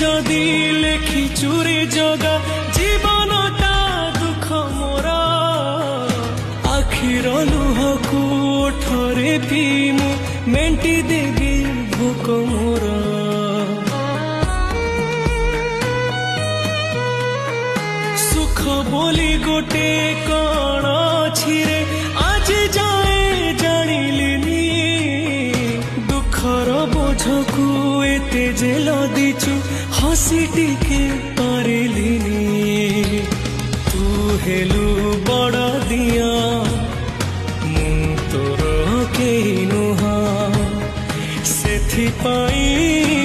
जदि लेखी चूरे जगा जीवनटा दुख मोर आखिर लुहकू ओठरे पी मु मेंटी देवी भोक मोर सुख बोली गोटे कण अछि रे आज जाए जानिलिनी दुखर बोझकू एते जे लदिचु हसी टिके पारिलिनी तू हेलु बड़ दिया मु तोर केही नुहा सेथिपाई